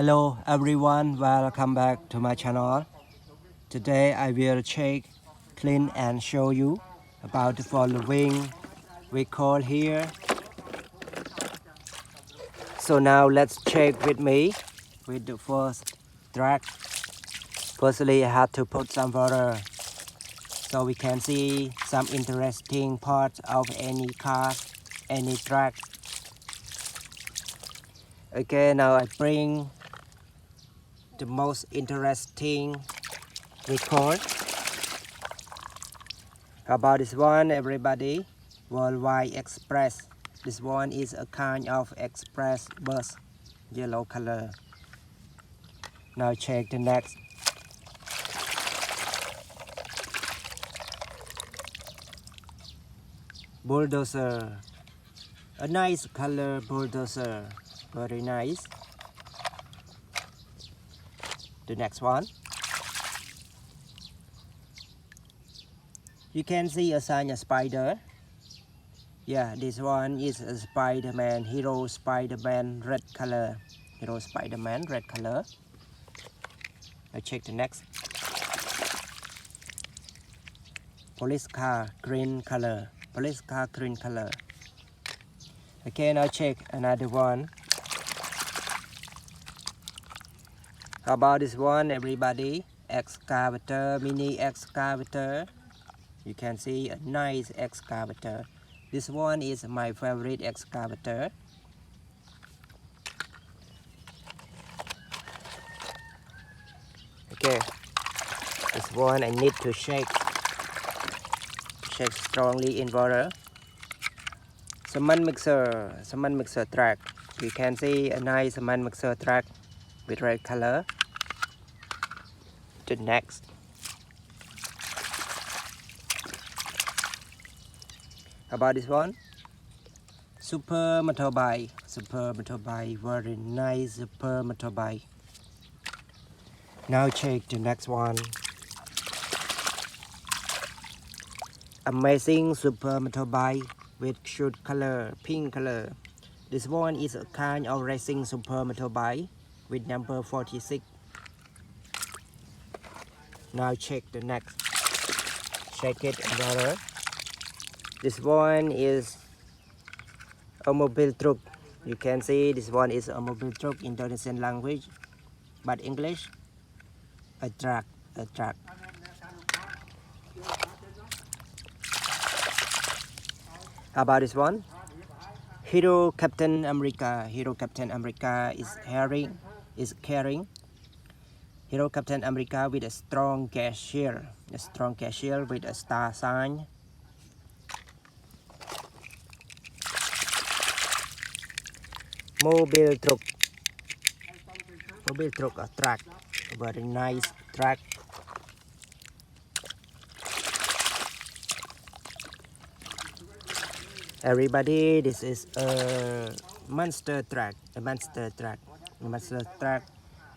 Hello everyone, welcome back to my channel. Today I will check, clean and show you about the following vehicle here. So now let's check with me with the first truck. Firstly I have to put some water so we can see some interesting parts of any car, any truck. Okay, now I bring the most interesting record. How about this one, everybody? Worldwide Express. This one is a kind of express bus, yellow color. Now check the next. Bulldozer. A nice color bulldozer. Very nice. The next one. You can see a sign of spider. Yeah, this one is a Spider-Man, Hero Spider-Man red color. Hero Spider-Man red color. Let's check the next. Police car green color. Police car green color. Okay, now check another one. How about this one, everybody? Excavator, mini excavator. You can see a nice excavator. This one is my favorite excavator. Okay, this one I need to shake strongly in water. Cement mixer truck. You can see a nice cement mixer truck with red color. The next. How about this one? Super motorbike. Super motorbike. Very nice super motorbike. Now check the next one. Amazing super motorbike with shoot color, pink color. This one is a kind of racing super motorbike with number 46. Now check the next. Check it in water. This one is a Mobil Truk. You can see this one is a Mobil Truk, Indonesian language, but English, a truck. How about this one? Hero Captain America. Hero Captain America is carrying. Hero Captain America with a strong cashier. A strong cashier with a star sign. Mobil Truk. Mobil Truk, a truck. A very nice truck. Everybody, this is a monster truck. A monster truck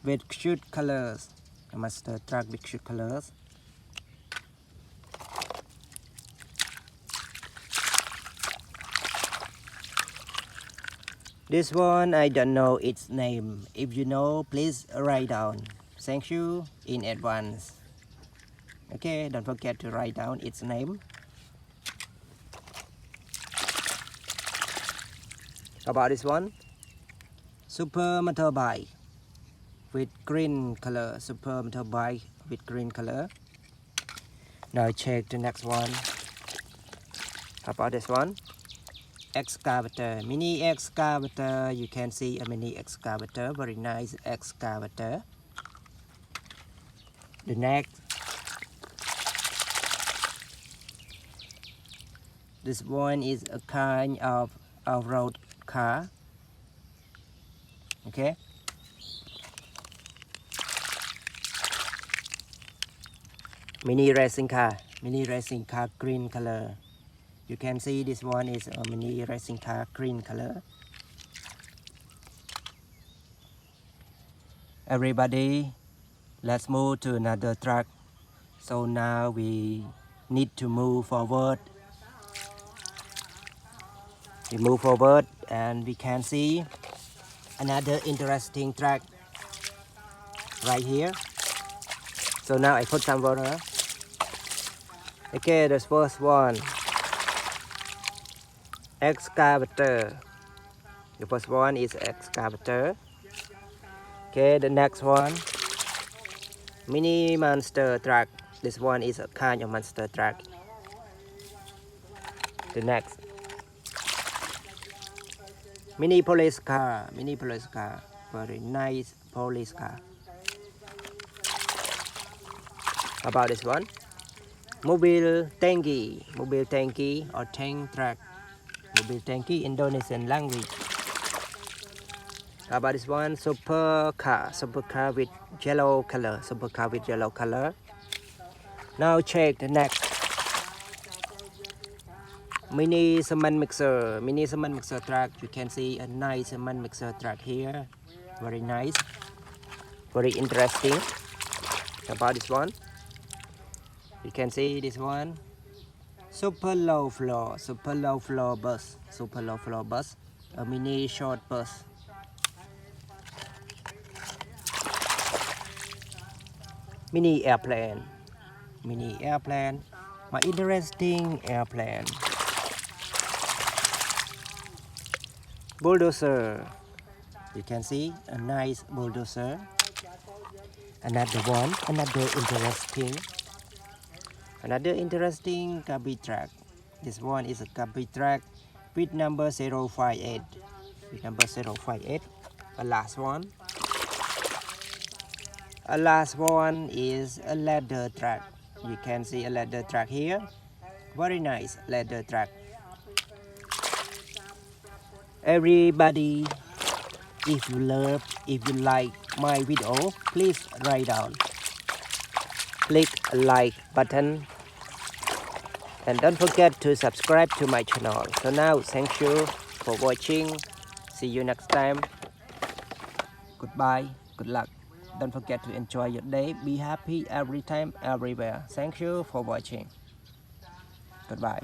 with cute colors. A monster truck with cute colors. This one I don't know its name. If you know, please write down. Thank you in advance. Okay, don't forget to write down its name. How about this one? Super motorbike with green color. Super motorbike with green color. Now check the next one. How about this one? Excavator, mini excavator. You can see a mini excavator, very nice excavator. The next. This one is a kind of off-road car. Okay. Mini racing car green color. You can see this one is a mini racing car green color. Everybody, let's move to another truck. So now we need to move forward. We move forward and we can see another interesting truck. right here. So now I put some water. Okay, the first one, excavator. The first one is excavator. Okay, the next one, mini monster truck. This one is a kind of monster truck. The next, mini police car. Mini police car. Very nice police car. How about this one? Mobil tanki. Mobil tanki or tank truck. Mobil tanki, Indonesian language. How about this one? Supercar with yellow color. Supercar with yellow color. Now check the next. Mini cement mixer. Mini cement mixer truck. You can see a nice cement mixer truck here. Very nice. Very interesting. How about this one? You can see this one. Super low floor bus. Super low floor bus. A mini short bus. Mini airplane. Mini airplane. My interesting airplane. Bulldozer. You can see a nice bulldozer. Another one. Another interesting garbage truck. This one is a garbage truck with number 058. With number 058. The last one. A last one is a ladder truck. You can see a ladder truck here. Very nice ladder truck. Everybody, if you like my video, please write down. Click a like button. And don't forget to subscribe to my channel. So now, thank you for watching. See you next time. Goodbye. Good luck. Don't forget to enjoy your day. Be happy every time, everywhere. Thank you for watching. Goodbye.